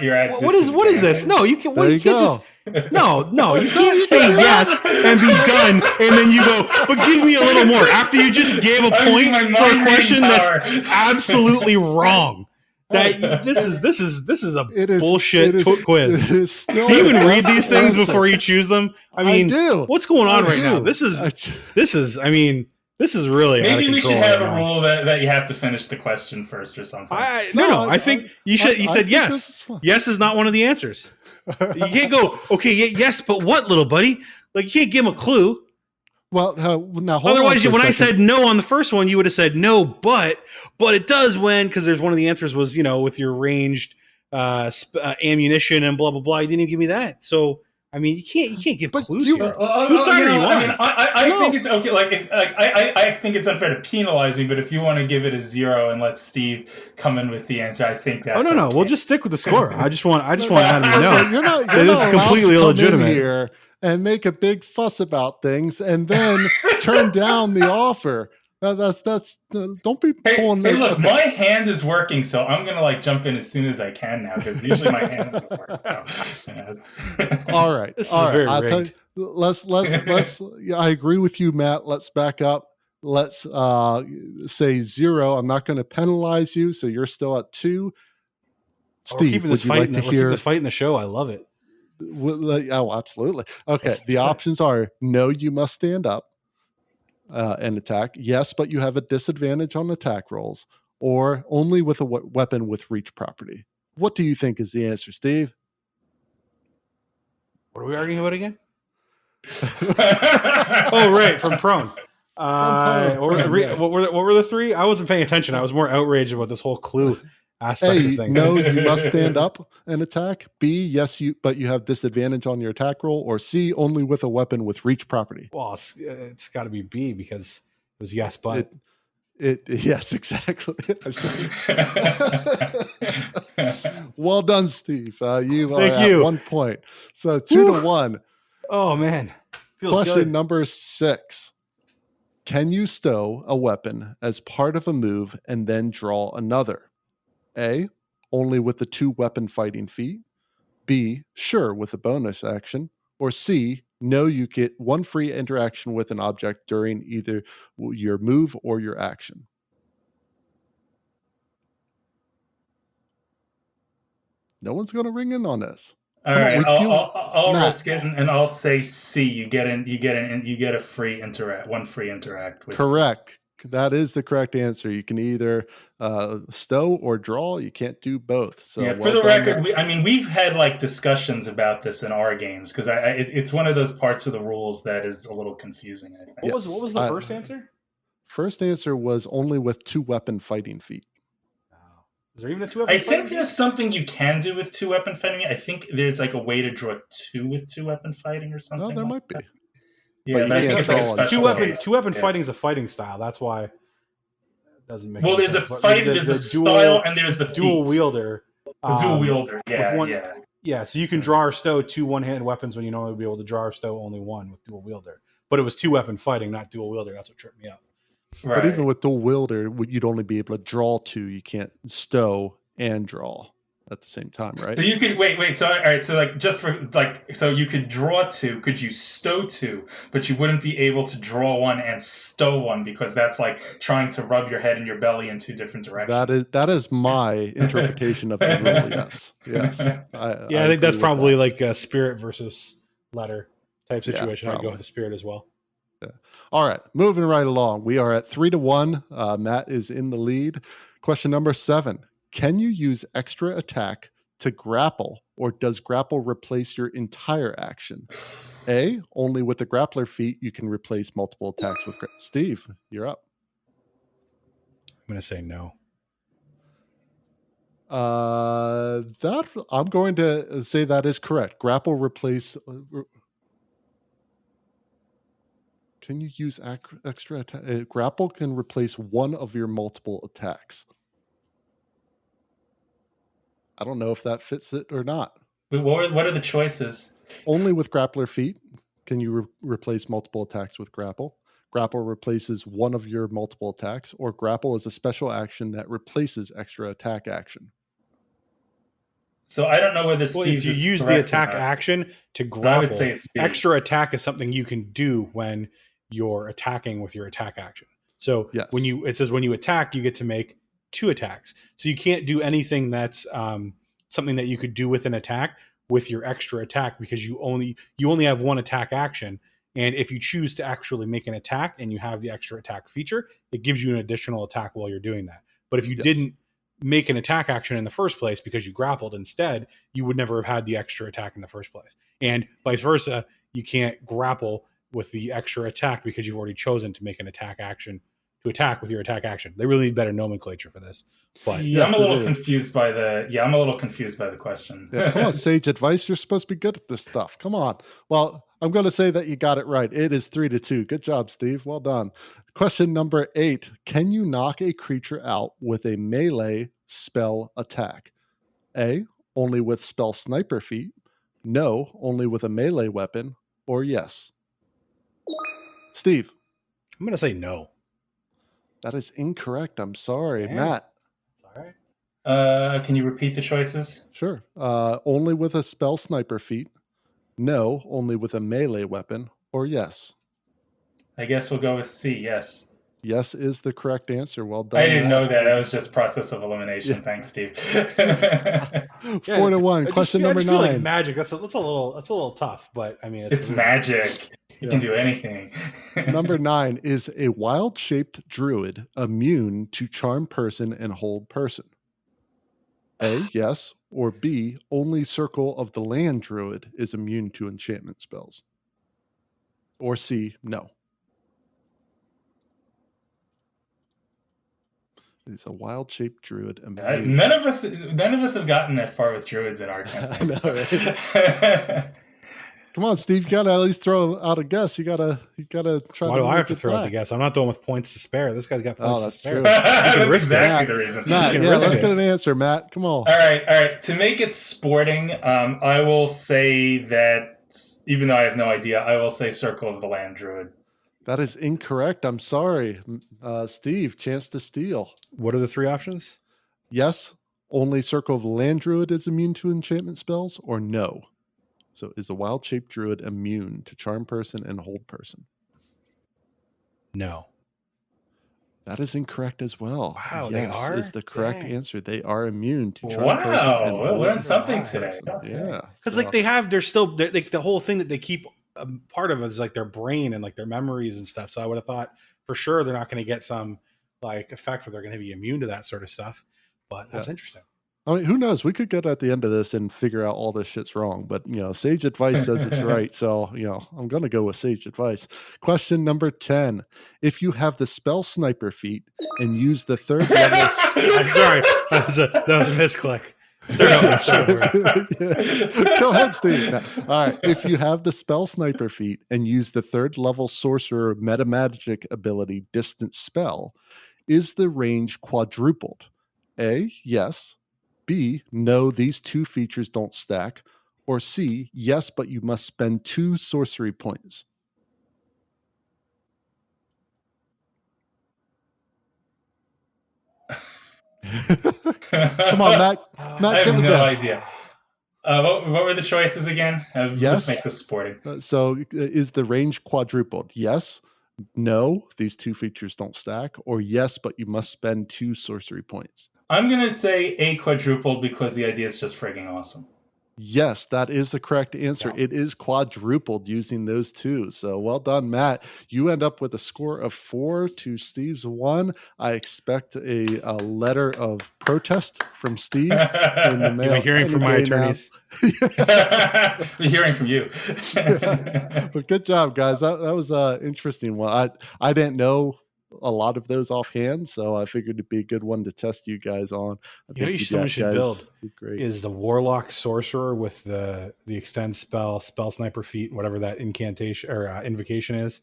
you're at what is this? No, you can't. You can't just you can't say yes and be done, and then you go. But give me a little more after you just gave a point for a question that's absolutely wrong. This is a bullshit quiz. Do you even read these things before you choose them? I mean, what's going on right now? This is. I mean. This is really maybe we should have a rule that you have to finish the question first or something. No. I think you should. You said yes. Yes is not one of the answers. You can't go. Okay, yes, but what, little buddy? Like you can't give him a clue. Well, now hold otherwise, on when I said no on the first one, you would have said no, but it does when because there's one of the answers was with your ranged ammunition and blah blah blah. You didn't even give me that. So I mean, you can't give But clues you- here. Whose side are you I mean, on? I No. think it's okay. Like, I think it's unfair to penalize me, but if you want to give it a 0 and let Steve come in with the answer, I think that's Oh no, okay. we'll just stick with the score. I just want Adam to Okay, know. you're not This is allowed completely to come illegitimate. in here and make a big fuss about things and then turn down the offer. That's don't be Hey, pulling. look, okay. my hand is working, so I'm gonna like jump in as soon as I can now because usually my hand doesn't work. So, All right, This is all right. very I'll tell you. rigged. Let's. Yeah, I agree with you, Matt. Let's back up. Let's say 0. I'm not going to penalize you, so you're still at 2. We're Steve, keeping would this you fight. like to We're keeping hear? this fight in the show. I love it. Oh, absolutely. Okay. Let's The do it. options are: no, you must stand up and attack. Yes, but you have a disadvantage on attack rolls, or only with a weapon with reach property. What do you think is the answer, Steve? What are we arguing about again? Oh, right, from prone. Prone, yes. What were the 3? I wasn't paying attention. I was more outraged about this whole clue aspect of A, things. no, you must stand up and attack. B, yes, but you have disadvantage on your attack roll. Or C, only with a weapon with reach property. Well, it's got to be B because it was yes, but Yes, exactly. Well done, Steve. You are Thank at you. 1 point. So 2-1. oh man, feels Question good. number 6. Can you stow a weapon as part of a move and then draw another? A, only with the 2 weapon fighting feat. B, sure, with a bonus action. Or C, no, you get 1 free interaction with an object during either your move or your action. No one's going to ring in on this. All Come on, right, would you- I'll Matt. risk it, and I'll say C. You get a free interact, 1 free interact. With Correct. That is the correct answer. You can either stow or draw. You can't do both. So yeah, well for the done, record, Matt. we've had like discussions about this in our games because it's one of those parts of the rules that is a little confusing. I think. What was the I- first answer? First answer was only with 2 weapon fighting feat. Is there even a 2-weapon I fight? think there's something you can do with 2 weapon fighting. I think there's like a way to draw 2 with 2 weapon fighting or something. No, there like might be. that. Yeah, you but I can't think it's like draw a on special stow. case. Two weapon Yeah. fighting is a fighting style. That's why it doesn't make. Well, any there's a sense. But fight. the There's the dual style, and there's the dual feat. wielder. The dual wielder. Yeah, one- yeah. Yeah, so you can draw or stow 2 one-hand weapons when you normally would be able to draw or stow only 1 with dual wielder. But it was 2 weapon fighting, not dual wielder. That's what tripped me up. Right. But even with dual wielder, you'd only be able to draw 2. You can't stow and draw at the same time, right? So you could wait. So all right. So like just for like, so you could draw 2. Could you stow 2? But you wouldn't be able to draw 1 and stow 1 because that's like trying to rub your head and your belly in 2 different directions. That is my interpretation of the rule. Yes. I think that's agree with probably that. like a spirit versus letter type Yeah, situation. I'd go probably. with the spirit as well. All right, moving right along. We are at 3-1. Matt is in the lead. Question number 7. Can you use extra attack to grapple, or does grapple replace your entire action? A, only with the grappler feat, you can replace multiple attacks with Steve, you're up. I'm going to say no. That I'm going to say that is correct. Grapple replace. Can you use extra attack? Grapple can replace one of your multiple attacks. I don't know if that fits it or not. What are the choices? Only with grappler feat can you replace multiple attacks with grapple. Grapple replaces one of your multiple attacks, or grapple is a special action that replaces extra attack action. So I don't know whether Well, Steve if you is use the correct or attack not. action to I would grapple, say it's B. extra attack is something you can do when you're attacking with your attack action. So Yes. it says when you attack, you get to make 2 attacks. So you can't do anything that's something that you could do with an attack with your extra attack because you only have 1 attack action. And if you choose to actually make an attack and you have the extra attack feature, it gives you an additional attack while you're doing that. But if you didn't make an attack action in the first place because you grappled instead, you would never have had the extra attack in the first place. And vice versa, you can't grapple with the extra attack because you've already chosen to make an attack action to attack with your attack action. They really need better nomenclature for this. But yeah, I'm a little confused by the question. Yeah, come on, Sage Advice. You're supposed to be good at this stuff. Come on. Well, I'm going to say that you got it right. It is 3-2. Good job, Steve. Well done. Question number 8. Can you knock a creature out with a melee spell attack? A, only with spell sniper feat. No, only with a melee weapon. Or yes. Steve. I'm going to say no. That is incorrect. I'm sorry. Damn. Matt. It's all right. Can you repeat the choices? Sure. Only with a spell sniper feat. No, only with a melee weapon. Or yes. I guess we'll go with C, yes. Yes is the correct answer. Well done. I didn't Matt. know that. That was just process of elimination. Yeah. Thanks, Steve. 4-1. Question number 9. Like magic. That's a little tough, but I mean, it's magic. You can do anything. Number 9 is a wild-shaped druid immune to charm person and hold person. A, yes, or B, only circle of the land druid is immune to enchantment spells. Or C, no. It's a wild-shaped druid. None of us have gotten that far with druids in our campaign. I know, right? Come on, Steve. You gotta at least throw out a guess. You gotta try. Why do I have to throw out the guess? I'm not the one with points to spare. This guy's got points to spare. True. That's exactly the reason. Matt, let's get an answer, Matt. Come on. All right. To make it sporting, I will say that, even though I have no idea, I will say Circle of the Land Druid. That is incorrect. I'm sorry. Steve, chance to steal. What are the 3 options? Yes, only Circle of the Land Druid is immune to enchantment spells, or no. So is a wild-shaped druid immune to charm person and hold person? No. That is incorrect as well. Wow, yes, they are? is the correct answer. They are immune to charm person. Wow, we'll learn something today. Yeah. Because the whole thing that they keep part of it is like their brain and like their memories and stuff. So I would have thought for sure they're not going to get some like effect where they're going to be immune to that sort of stuff. But that's interesting. I mean, who knows? We could get at the end of this and figure out all this shit's wrong. But, Sage Advice says it's right. So, I'm going to go with Sage Advice. Question number 10. If you have the spell sniper feat and use the 3rd level... I'm sorry. That was a misclick. Go ahead, Steve. No. All right. If you have the spell sniper feat and use the 3rd level sorcerer metamagic ability distance spell, is the range quadrupled? A, yes. B, no, these 2 features don't stack. Or C, yes, but you must spend 2 sorcery points. Come on, Matt. I have no idea. What were the choices again? Yes. Let's make this sporting. So is the range quadrupled? Yes. No, these 2 features don't stack. Or yes, but you must spend 2 sorcery points. I'm going to say A, quadrupled, because the idea is just frigging awesome. Yes, that is the correct answer. Yeah. It is quadrupled using those 2. So well done, Matt. You end up with a score of 4 to Steve's 1. I expect a letter of protest from Steve in the mail. You'll be hearing from my attorneys. Be hearing from you. But good job, guys. That was an interesting one. I didn't know a lot of those offhand, so I figured it'd be a good one to test you guys on. Someone should build is the warlock sorcerer with the extend spell sniper feat, whatever that incantation or invocation is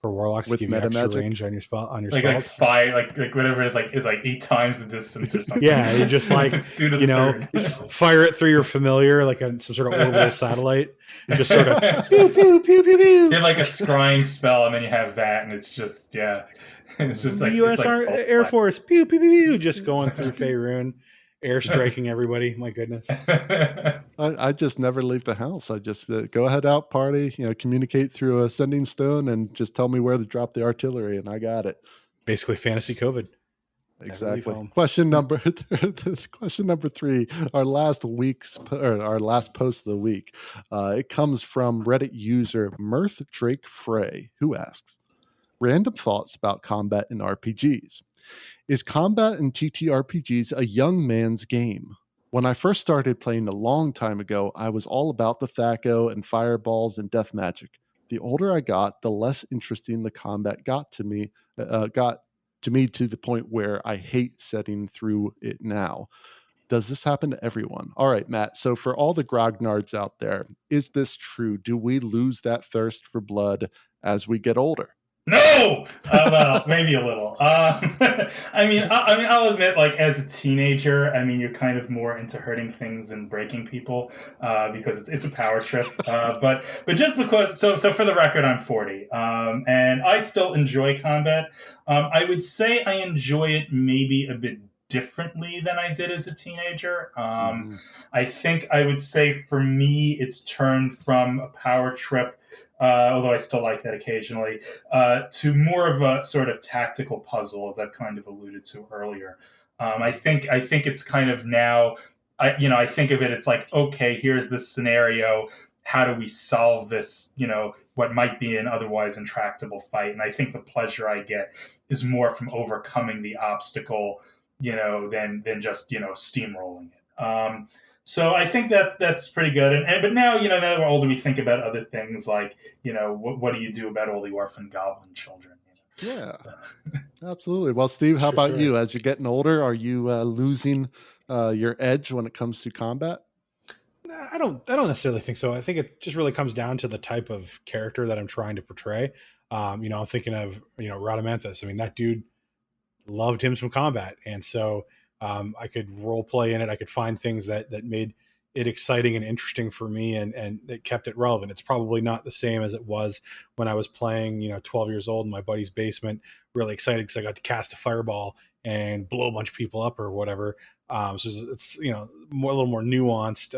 for warlocks with to give you extra range on your spells. Like 5, like whatever it is like 8 times the distance or something. Yeah, you just like fire it through your familiar like some sort of orbital satellite. You just sort of pew pew pew pew pew. You have like a scrying spell, and then you have that, and it's just It's just like the U.S. Air Force, pew pew pew pew, just going through Faerun, air striking everybody. My goodness, I just never leave the house. I just go ahead out, party, communicate through a sending stone, and just tell me where to drop the artillery, and I got it. Basically, fantasy COVID. Exactly. Question number 3. Our last post of the week. It comes from Reddit user Mirth Drake Frey, who asks, random thoughts about combat in RPGs. Is combat in TTRPGs a young man's game? When I first started playing a long time ago, I was all about the THAC0 and fireballs and death magic. The older I got, the less interesting the combat got to me to the point where I hate setting through it now. Does this happen to everyone? All right, Matt. So for all the grognards out there, is this true? Do we lose that thirst for blood as we get older? No, well, maybe a little. I'll admit, like as a teenager, you're kind of more into hurting things and breaking people because it's a power trip. But just because, so for the record, I'm 40, and I still enjoy combat. I would say I enjoy it maybe a bit differently than I did as a teenager. I think I would say for me, it's turned from a power trip, although I still like that occasionally, to more of a sort of tactical puzzle, as I've kind of alluded to earlier. I think it's kind of now, I think of it, it's like, okay, here's this scenario. How do we solve this, what might be an otherwise intractable fight? And I think the pleasure I get is more from overcoming the obstacle, than just, steamrolling it. So I think that's pretty good. But now, now that we're older, we think about other things like, what do you do about all the orphan goblin children? Yeah, absolutely. Well, Steve, how about you? As you're getting older, are you losing your edge when it comes to combat? I don't necessarily think so. I think it just really comes down to the type of character that I'm trying to portray. I'm thinking of, Radamanthus. That dude, loved him some combat. And so I could role play in it. I could find things that made it exciting and interesting for me and that kept it relevant. It's probably not the same as it was when I was playing, 12 years old in my buddy's basement, really excited because I got to cast a fireball and blow a bunch of people up or whatever. So it's, a little more nuanced,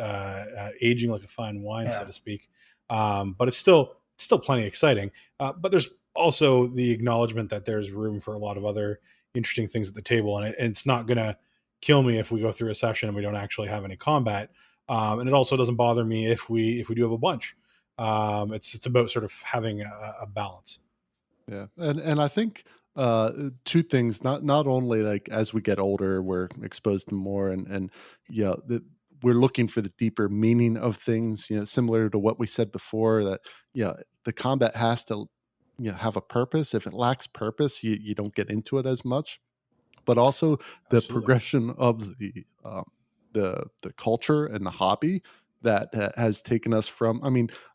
aging like a fine wine, so to speak. But it's still plenty exciting. But there's also the acknowledgement that there's room for a lot of other interesting things at the table, and it's not going to kill me if we go through a session and we don't actually have any combat. And it also doesn't bother me if we do have a bunch. It's about sort of having a balance. Yeah, and I think two things. Not only like as we get older, we're exposed to more, and we're looking for the deeper meaning of things. Similar to what we said before, that the combat has to have a purpose. If it lacks purpose, you don't get into it as much. But also the progression of the culture and the hobby that has taken us from.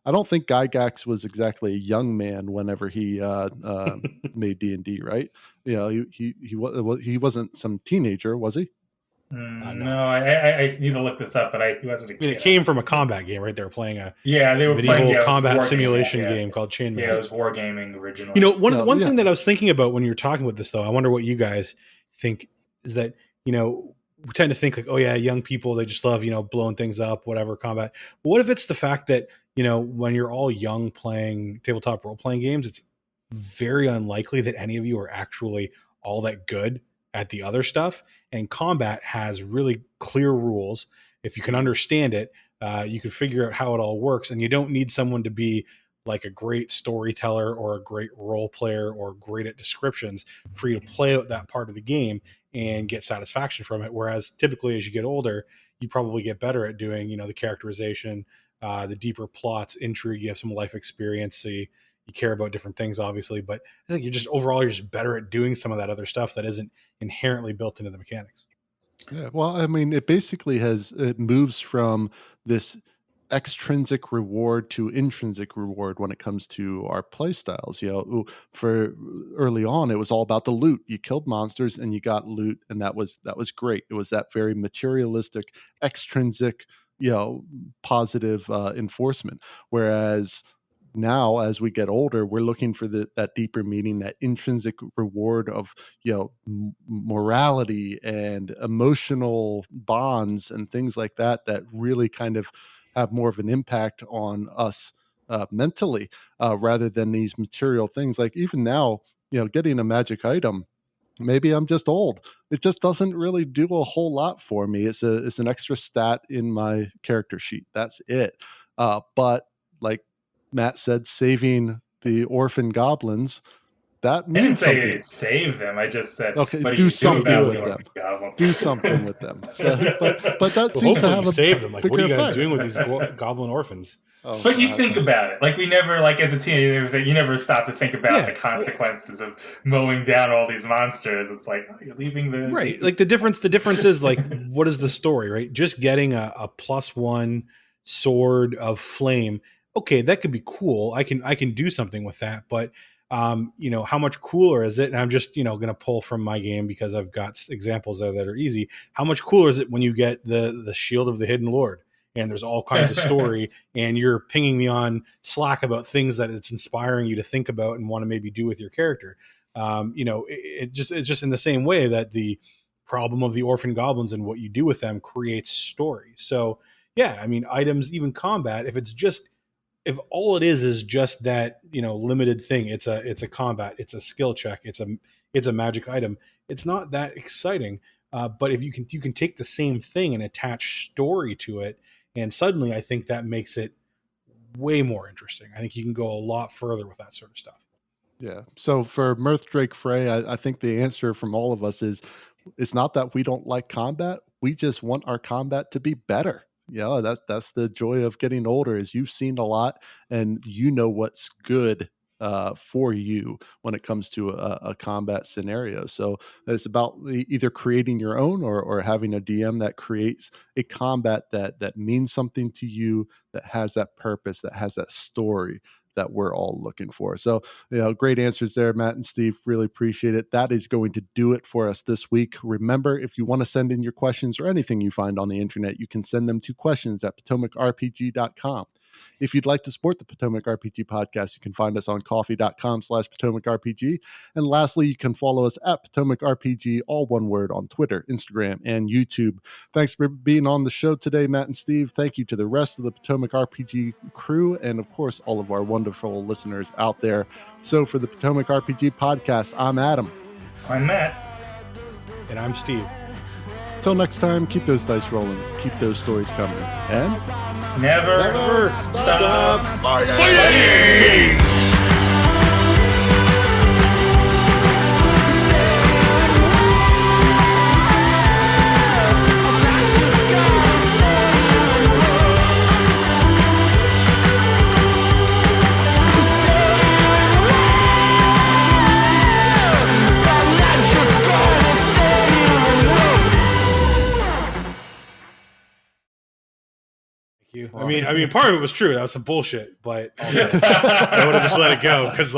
I don't think Gygax was exactly a young man whenever he made D&D, right? He wasn't some teenager, was he? No, I need to look this up, but he wasn't a kid. It came from a combat game, right? They were playing a medieval combat simulation game called Chainmail. Yeah, it was wargaming originally. One thing that I was thinking about when you were talking about this, though, I wonder what you guys think, is that, we tend to think like, oh yeah, young people, they just love, blowing things up, whatever, combat. But what if it's the fact that, when you're all young playing tabletop role-playing games, it's very unlikely that any of you are actually all that good at the other stuff, and combat has really clear rules. If you can understand it, you can figure out how it all works, and you don't need someone to be like a great storyteller or a great role player or great at descriptions for you to play out that part of the game and get satisfaction from it. Whereas typically as you get older, you probably get better at doing, the characterization, the deeper plots, intrigue, you have some life experience, so you care about different things, obviously, but I think you're just better at doing some of that other stuff that isn't inherently built into the mechanics. Yeah, well, it basically it moves from this extrinsic reward to intrinsic reward when it comes to our play styles. For early on, it was all about the loot. You killed monsters and you got loot, and that was great. It was that very materialistic, extrinsic, positive enforcement. Whereas now, as we get older, we're looking for that deeper meaning, that intrinsic reward of morality and emotional bonds and things like that really kind of have more of an impact on us mentally, rather than these material things. Like even now, getting a magic item, maybe I'm just old. It just doesn't really do a whole lot for me. It's an extra stat in my character sheet. That's it. But like Matt said, saving the orphan goblins, that I didn't means say something. save them. I just said, Okay, what do do something about with the them. orphan goblins? Do something with them. So, but that Well, seems to hopefully have you a save them. Like, what are you bigger guys effect. doing with these goblin orphans? Oh, But you God. think about it. Like, we never, like, as a teenager, you never stop to think about Yeah. the consequences of mowing down all these monsters. It's like, oh, you're leaving the Right. Like the difference is like, what is the story, right? Just getting a +1 sword of flame. Okay, that could be cool. I can do something with that, but how much cooler is it? And I'm just, going to pull from my game because I've got examples there that are easy. How much cooler is it when you get the Shield of the Hidden Lord? And there's all kinds of story, and you're pinging me on Slack about things that it's inspiring you to think about and want to maybe do with your character. It's just in the same way that the problem of the orphan goblins and what you do with them creates story. So yeah, I mean, items, even combat, if all it is just that, limited thing, it's a combat, it's a skill check, it's a magic item. It's not that exciting. But if you can take the same thing and attach story to it, and suddenly I think that makes it way more interesting. I think you can go a lot further with that sort of stuff. Yeah. So for Mirth Drake Frey, I think the answer from all of us is, it's not that we don't like combat. We just want our combat to be better. That's the joy of getting older, is you've seen a lot and you know what's good for you when it comes to a combat scenario. So it's about either creating your own or having a DM that creates a combat that means something to you, that has that purpose, that has that story that we're all looking for. So, great answers there, Matt and Steve. Really appreciate it. That is going to do it for us this week. Remember, if you want to send in your questions or anything you find on the internet, you can send them to questions@potomacripg.com. If you'd like to support the Potomac RPG Podcast, you can find us on coffee.com/Potomac RPG. And lastly, you can follow us at Potomac RPG, all one word, on Twitter, Instagram, and YouTube. Thanks for being on the show today, Matt and Steve. Thank you to the rest of the Potomac RPG crew, and of course, all of our wonderful listeners out there. So for the Potomac RPG Podcast, I'm Adam. I'm Matt. And I'm Steve. Till next time, keep those dice rolling, keep those stories coming, and Never stop fighting! I mean, part of it was true. That was some bullshit, but also, I would have just let it go because,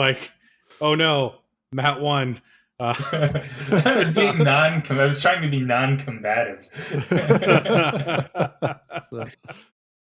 oh no, Matt won. I was trying to be non-combative. So.